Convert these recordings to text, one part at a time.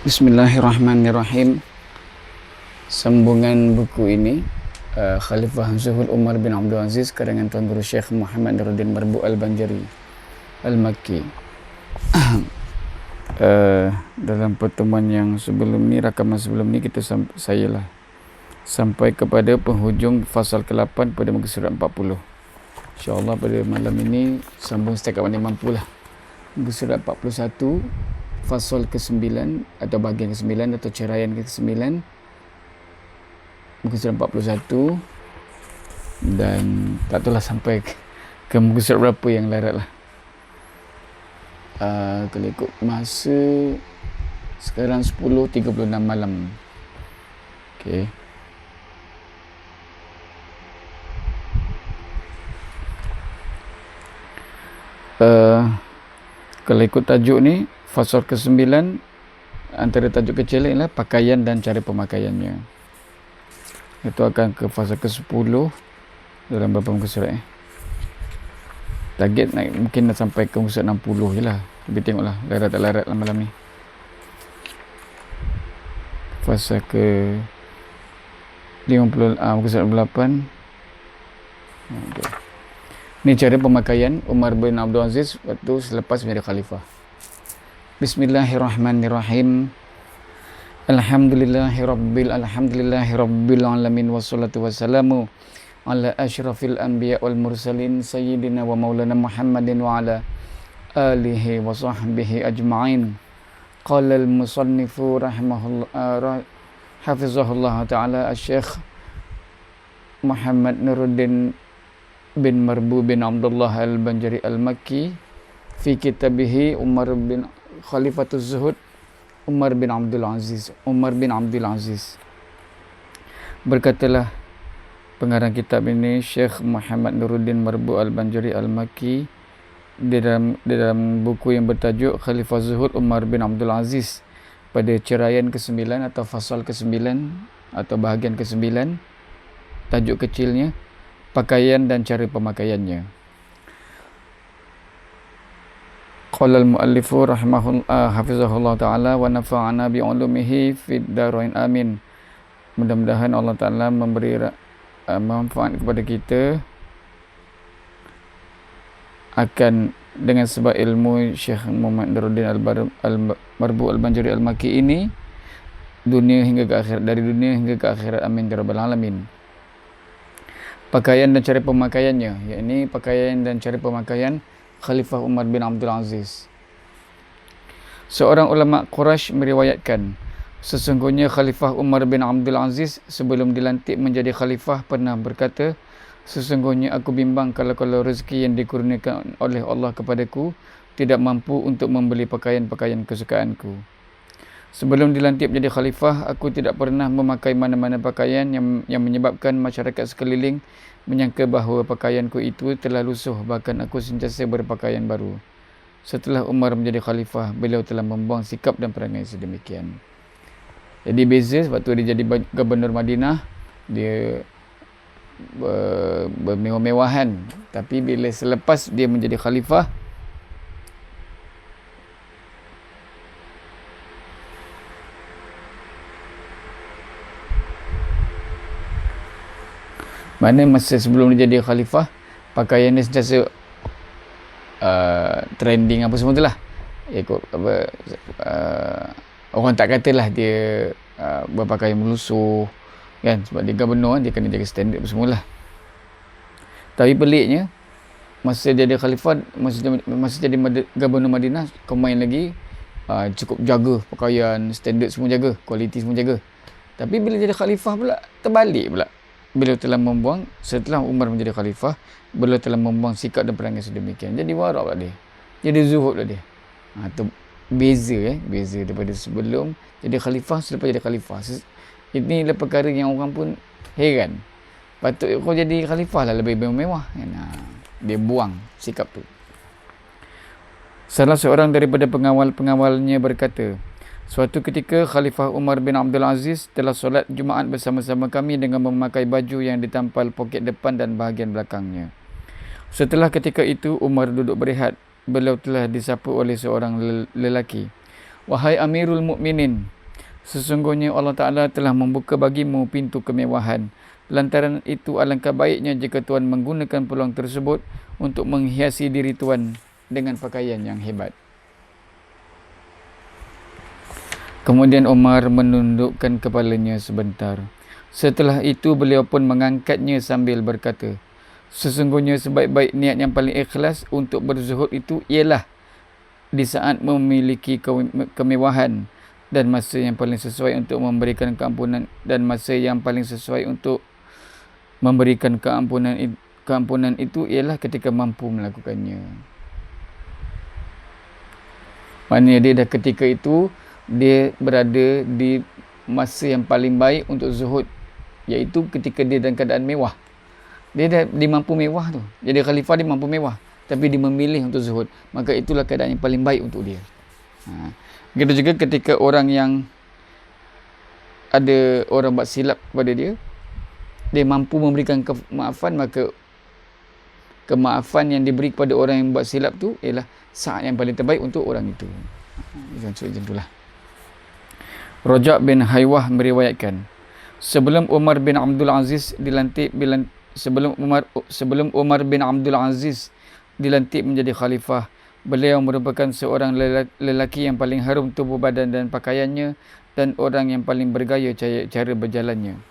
Bismillahirrahmanirrahim. Sambungan buku ini Khalifah Zuhud Umar bin Abdul Aziz karangan Tuan Guru Syekh Muhammad Nuruddin Marbu Al-Banjari Al-Makki. Dalam pertemuan yang sebelum ni, rakaman sebelum ni, saya sampai kepada penghujung fasal ke-8 pada muka surat 40. InsyaAllah pada malam ini sambung setakat mana mampulah. Muka surat 41, fasal ke-9 atau bahagian ke-9 atau ceraian ke-9, muka surat 41, dan tak tahulah sampai ke muka surat berapa yang larat lah. Kalau ikut masa sekarang 10.36 malam. Okay. Kalau ikut tajuk ni, fasal ke-9, antara tajuk kecil ialah pakaian dan cara pemakaiannya. Itu akan ke fasal ke-10 dalam beberapa muka surat. Target mungkin nak sampai ke muka surat 60 je lah. Tapi tengoklah larat tak larat lah malam ni. Fasal ke 50, muka surat 8. Okay. Ini cara pemakaian Umar bin Abdul Aziz waktu selepas menjadi khalifah. Bismillahirrahmanirrahim. Alhamdulillahirabbil alamin wassalatu wassalamu ala asyrafil anbiya wal mursalin sayyidina wa maulana Muhammadin wa ala alihi wa sahbihi ajma'in. Qala al-musannifu rahimahullah hafizahullah ta'ala Syekh Muhammad Nuruddin bin Marbu bin Abdullah Al-Banjari Al-Makki fi kitabihi Umar bin Khalifatuz Zuhud Umar bin Abdul Aziz. Berkatalah pengarang kitab ini, Syekh Muhammad Nuruddin Marbu Al-Banjari Al-Makki, di dalam buku yang bertajuk Khalifah Zuhud Umar bin Abdul Aziz, pada ceraian ke-9 atau fasal ke-9 atau bahagian ke-9, tajuk kecilnya pakaian dan cara pemakaiannya. Qala al-muallifu rahimahullah hafizahullah ta'ala wa nafa'ana bi'ulumihi fid darain amin. Mudah-mudahan Allah Ta'ala memberi manfaat kepada kita akan dengan sebab ilmu Syekh Muhammad Nuruddin Marbu Al-Banjari Al-Makki ini, dunia hingga ke akhirat, dari dunia hingga ke akhirat, amin ya rabbal alamin. Pakaian dan cara pemakaiannya, yakni pakaian dan cara pemakaian Khalifah Umar bin Abdul Aziz. Seorang ulama Quraisy meriwayatkan, sesungguhnya Khalifah Umar bin Abdul Aziz sebelum dilantik menjadi khalifah pernah berkata, sesungguhnya aku bimbang kalau rezeki yang dikurniakan oleh Allah kepadaku tidak mampu untuk membeli pakaian-pakaian kesukaanku. Sebelum dilantik menjadi khalifah, aku tidak pernah memakai mana-mana pakaian yang menyebabkan masyarakat sekeliling menyangka bahawa pakaianku itu telah lusuh, bahkan aku sentiasa berpakaian baru. Setelah Umar menjadi khalifah, beliau telah membuang sikap dan perangai sedemikian. Jadi beza, waktu dia jadi gubernur Madinah, dia bermewah-mewahan. Tapi bila selepas dia menjadi khalifah, mana masa sebelum dia jadi khalifah, pakaian dia sentiasa trending apa semua tu lah. Ikut apa, orang tak katalah dia berpakaian melusuh kan, sebab dia gubernur, dia kena jaga standard apa semualah. Tapi peliknya, masa dia jadi khalifah, masa jadi gubernur Madinah, kau main lagi cukup jaga pakaian, standard semua jaga, kualiti semua jaga. Tapi bila jadi khalifah pula, terbalik pula. Beliau telah membuang, setelah Umar menjadi khalifah, beliau telah membuang sikap dan perangai sedemikian. Jadi warak pula dia, jadi zuhud pula dia. Itu beza beza daripada sebelum jadi khalifah, selepas jadi khalifah. Inilah perkara yang orang pun heran. Patut kau jadi khalifah lah lebih mewah kan? Dia buang sikap tu. Salah seorang daripada pengawal-pengawalnya berkata, suatu ketika Khalifah Umar bin Abdul Aziz telah solat Jumaat bersama-sama kami dengan memakai baju yang ditampal poket depan dan bahagian belakangnya. Setelah ketika itu Umar duduk berehat. Beliau telah disapu oleh seorang lelaki. Wahai Amirul Mukminin, sesungguhnya Allah Ta'ala telah membuka bagimu pintu kemewahan. Lantaran itu alangkah baiknya jika Tuan menggunakan peluang tersebut untuk menghiasi diri Tuan dengan pakaian yang hebat. Kemudian Umar menundukkan kepalanya sebentar. Setelah itu beliau pun mengangkatnya sambil berkata, sesungguhnya sebaik-baik niat yang paling ikhlas untuk berzuhud itu ialah di saat memiliki kemewahan dan masa yang paling sesuai untuk memberikan keampunan dan masa yang paling sesuai untuk memberikan keampunan itu ialah ketika mampu melakukannya. Maknanya dia dah ketika itu dia berada di masa yang paling baik untuk zuhud, iaitu ketika dia dalam keadaan mewah. Dia mampu mewah tu. Jadi khalifah dia mampu mewah, tapi dia memilih untuk zuhud. Maka itulah keadaan yang paling baik untuk dia. Begitu juga ketika orang yang ada orang buat silap kepada dia, dia mampu memberikan kemaafan, maka kemaafan yang diberi kepada orang yang buat silap tu ialah saat yang paling terbaik untuk orang itu. Macam itulah. Rajab bin Haywah meriwayatkan, sebelum Umar bin Abdul Aziz dilantik menjadi khalifah, beliau merupakan seorang lelaki yang paling harum tubuh badan dan pakaiannya dan orang yang paling bergaya cara berjalannya.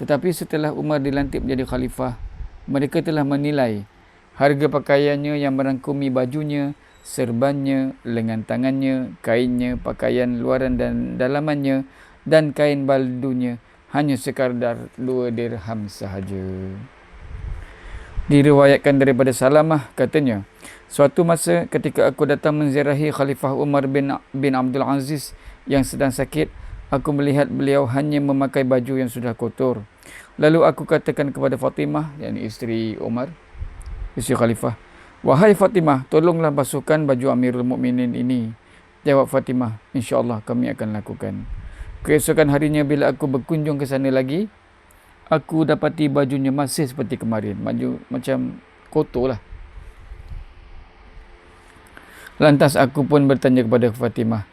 Tetapi setelah Umar dilantik menjadi khalifah, mereka telah menilai harga pakaiannya yang merangkumi bajunya, serbannya, lengan tangannya, kainnya, pakaian luaran dan dalamannya, dan kain baldunya hanya sekadar 2 dirham sahaja. Diriwayatkan daripada Salamah, katanya, suatu masa ketika aku datang menziarahi Khalifah Umar bin Abdul Aziz yang sedang sakit, aku melihat beliau hanya memakai baju yang sudah kotor. Lalu aku katakan kepada Fatimah, yakni isteri Umar, isteri Khalifah, wahai Fatimah, tolonglah basuhkan baju Amirul Mukminin ini. Jawab Fatimah, insya-Allah kami akan lakukan. Keesokan harinya bila aku berkunjung ke sana lagi, aku dapati bajunya masih seperti kemarin. Baju macam kotor lah. Lantas aku pun bertanya kepada Fatimah,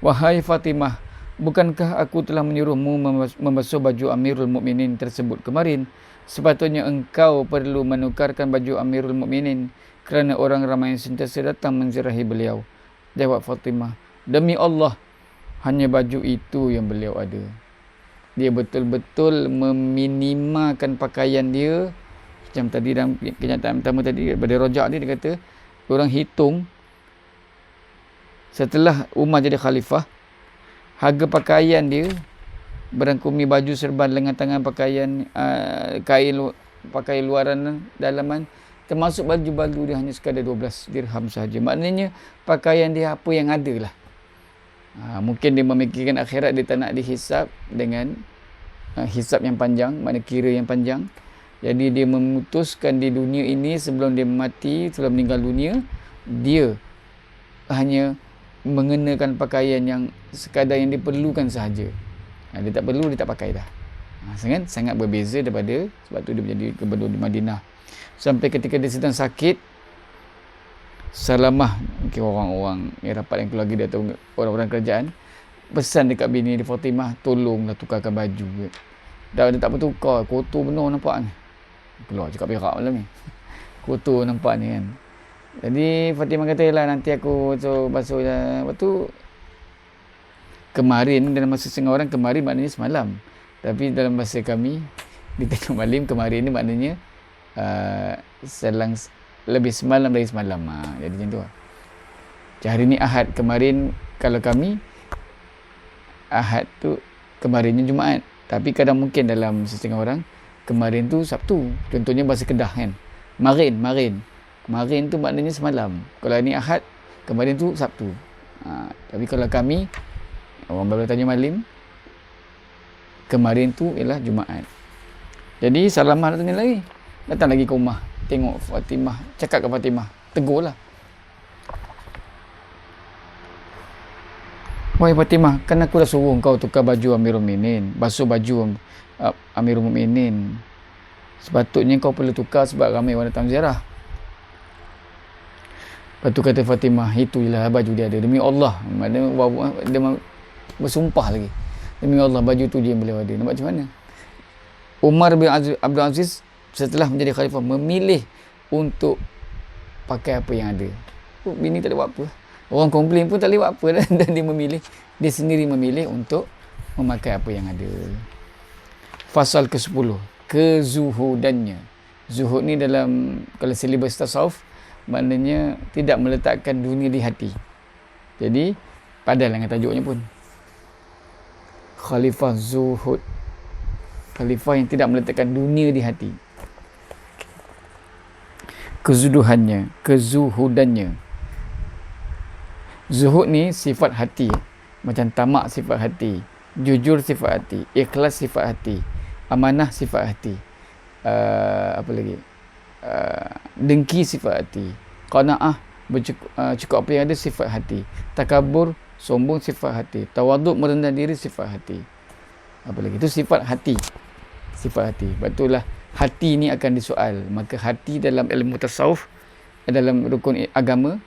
wahai Fatimah, bukankah aku telah menyuruhmu membasuh baju Amirul Mukminin tersebut kemarin? Sepatutnya engkau perlu menukarkan baju Amirul Mukminin kerana orang ramai yang sentiasa datang menziarahi beliau. Jawab Fatimah, demi Allah, hanya baju itu yang beliau ada. Dia betul-betul meminimalkan pakaian dia. Macam tadi dalam kenyataan pertama tadi, daripada Rajab ni dia kata, orang hitung setelah Umar jadi khalifah, harga pakaian dia berangkumi baju, serban, lengan tangan, pakaian, pakaian luaran, dalaman, termasuk baju-baju dia hanya sekadar 12 dirham sahaja. Maknanya pakaian dia apa yang ada lah. Mungkin dia memikirkan akhirat, dia tak nak dihisap dengan hisap yang panjang, makna kira yang panjang. Jadi dia memutuskan di dunia ini sebelum dia mati, sebelum meninggal dunia, dia hanya mengenakan pakaian yang sekadar yang diperlukan sahaja. Dia tak perlu, dia tak pakai dah. Sangat berbeza daripada, sebab tu dia menjadi gubernur di Madinah. Sampai ketika dia sedang sakit, Salamah, mungkin orang-orang yang rapat yang keluarga dia atau orang-orang kerajaan, pesan dekat bini dia Fatimah, tolonglah tukarkan baju. Dia tak bertukar, kotor benar nampak ni. Keluar cakap berak malam ni. Kotor nampak ni kan. Jadi Fatimah kata, lah nanti aku basuh. Lepas tu kemarin, dalam masa setengah orang, kemarin maknanya semalam. Tapi dalam bahasa kami, di tengah malam, kemarin ni maknanya selang lebih semalam dari semalam. Jadi macam tu lah. Hari ni Ahad, kemarin kalau kami, Ahad tu kemarinnya Jumaat. Tapi kadang mungkin dalam setengah orang, kemarin tu Sabtu. Contohnya bahasa Kedah kan. Kemarin tu maknanya semalam. Kalau ni Ahad, kemarin tu Sabtu. Tapi kalau kami, orang baru tanya malam, kemarin tu ialah Jumaat. Jadi Salamah datang lagi ke rumah, tengok Fatimah, cakap ke Fatimah, tegurlah, wahai Fatimah, kan aku dah suruh kau tukar baju Amirul Mukminin, basuh baju Amirul Mukminin. Sepatutnya kau perlu tukar sebab ramai orang datang ziarah. Lepas tu kata Fatimah, itu je lah baju dia ada. Demi Allah. Dia bersumpah lagi. Demi Allah, baju tu je yang beliau ada. Nampak macam mana? Umar bin Abdul Aziz setelah menjadi khalifah memilih untuk pakai apa yang ada. Bini tak ada buat apa. Orang komplain pun tak boleh buat apa. Dan dia memilih, dia sendiri memilih untuk memakai apa yang ada. Fasal ke-10, kezuhudannya. Zuhud ni dalam, kalau silibus tasawuf, maknanya tidak meletakkan dunia di hati. Jadi padahal dengan tajuknya pun Khalifah Zuhud, khalifah yang tidak meletakkan dunia di hati. Kezuduhannya, kezuhudannya. Zuhud ni sifat hati, macam tamak sifat hati, jujur sifat hati, ikhlas sifat hati, amanah sifat hati, apa lagi, dengki sifat hati, qanaah, cukup apa yang ada sifat hati, takabur, sombong sifat hati, tawaduk, merendah diri sifat hati, apa lagi, itu sifat hati, sifat hati. Betullah hati ni akan disoal. Maka hati dalam ilmu tasawuf, dalam rukun agama,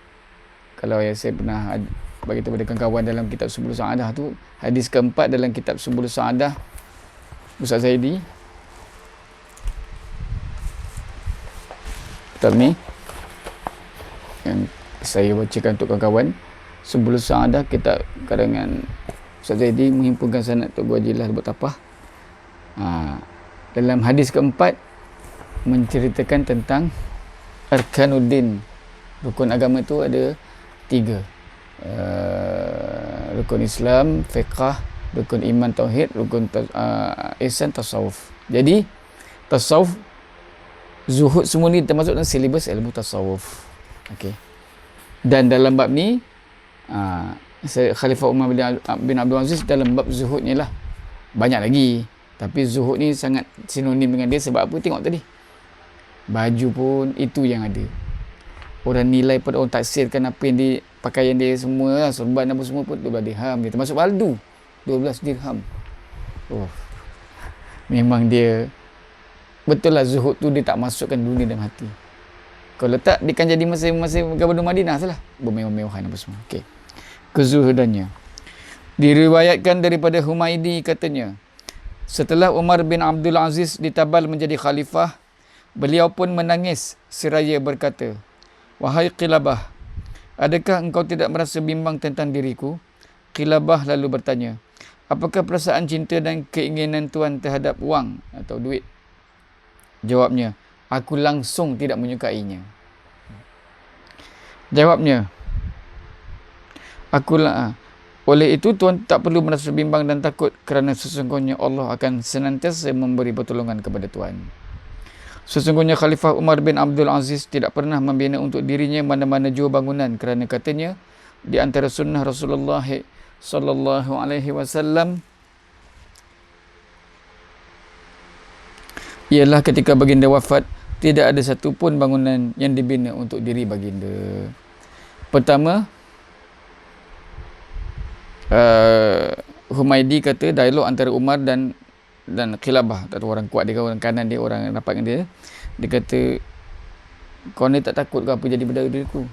kalau yang saya pernah bagi tahu kepada kawan dalam kitab Subul Sa'adah tu, hadis keempat dalam kitab Subul Sa'adah Ustaz Zaidi, kitab ni yang saya bacakan untuk kawan-kawan, Subul Sa'adah, kitab karangan Ustaz Zaidi, menghimpunkan sanad Tok Guru Haji Lah Buat Tapah. Dalam hadis keempat menceritakan tentang Arkanuddin. Rukun agama tu ada 3. Rukun Islam, fiqh, rukun iman tauhid, rukun ihsan tasawuf. Jadi tasawuf, zuhud semua ni termasuk dalam silibus ilmu tasawuf. Okey. Dan dalam bab ni Khalifah Umar bin Abdul Aziz dalam bab zuhudnya lah banyak lagi. Tapi zuhud ni sangat sinonim dengan dia. Sebab apa? Tengok tadi, baju pun itu yang ada. Orang nilai pada orang taksirkan apa yang dia, pakaian dia semua lah, sorban apa semua pun 12 dirham. Dia termasuk baldu 12 dirham. Memang dia betul lah, zuhud tu dia tak masukkan dunia dalam hati. Kalau letak, dia kan jadi masa Gubernur Madinah salah, bermewah-mewahan apa semua. Okey. Kezuhudannya diriwayatkan daripada Humaidi, katanya, setelah Umar bin Abdul Aziz ditabal menjadi khalifah, beliau pun menangis seraya berkata, "Wahai Qilabah, adakah engkau tidak merasa bimbang tentang diriku?" Qilabah lalu bertanya, "Apakah perasaan cinta dan keinginan tuan terhadap wang atau duit?" Jawabnya, "Aku langsung tidak menyukainya." Jawabnya, "Oleh itu tuan tak perlu merasa bimbang dan takut, kerana sesungguhnya Allah akan senantiasa memberi pertolongan kepada tuan." Sesungguhnya Khalifah Umar bin Abdul Aziz tidak pernah membina untuk dirinya mana-mana jua bangunan, kerana katanya di antara sunnah Rasulullah sallallahu alaihi wasallam ialah ketika baginda wafat, tidak ada satu pun bangunan yang dibina untuk diri baginda. Pertama, Humaidi kata dialog antara Umar dan Qilabah, tak tahu orang kuat dia, orang kanan dia, orang rapat dengan dia. Dia kata, "Kau ni tak takut ke apa jadi berdaya diriku?"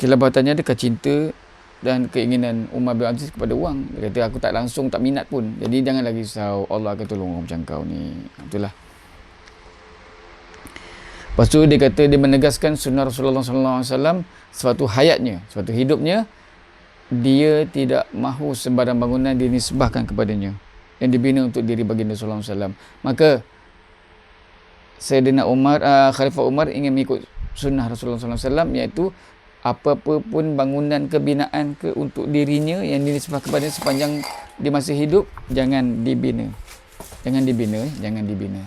Qilabah tanya, "Adakah cinta dan keinginan Umar bin Aziz kepada wang?" Dia kata, "Aku tak langsung, tak minat pun. Jadi janganlah risau, Allah akan tolong orang macam kau ni." Itulah. Lepas tu dia kata, dia menegaskan sunnah Rasulullah SAW suatu hayatnya, suatu hidupnya, dia tidak mahu sembarang bangunan dinisbahkan kepadanya yang dibina untuk diri baginda sallallahu alaihi wasallam. Maka Sayyidina Umar, Khalifah Umar ingin mengikut sunnah Rasulullah sallallahu alaihi wasallam, iaitu apa-apa pun bangunan kebinaan ke untuk dirinya yang dinisbah kepadanya sepanjang dia masih hidup, jangan dibina. Jangan dibina.